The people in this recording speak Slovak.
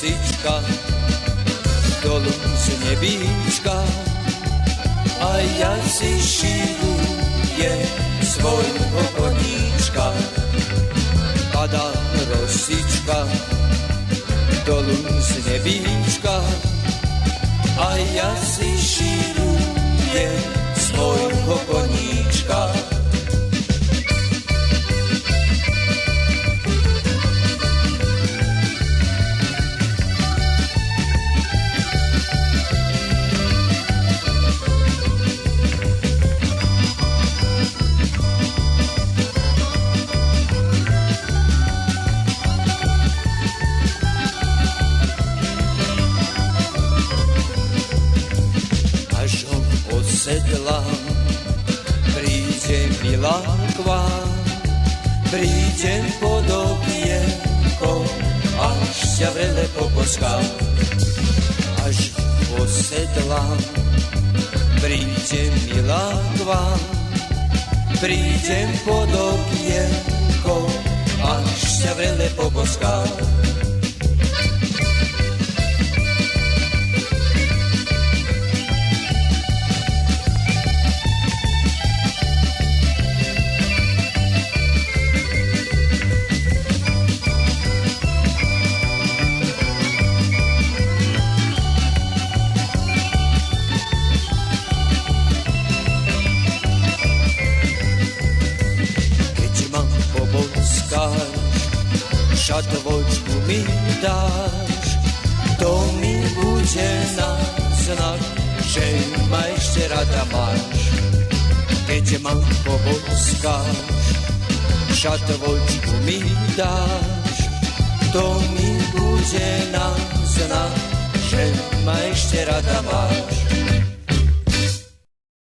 rosička dolu z nebíčka a ja si šilujem svojho koníčka. Padá rosička dolu z nebíčka a ja si šilujem svojho koníčka. Sedla, príde milá k vám, prídem pod okienko, až ťa vrele poboskám. Až posedla, príde milá k vám, prídem pod okienko, až ťa vrele poboskám. Šatovočku mi dáš, to mi bude na znak, že ma ešte rada máš. Keď ma poboskáš, šatovočku mi dáš, to mi bude na znak, že ma ešte rada máš.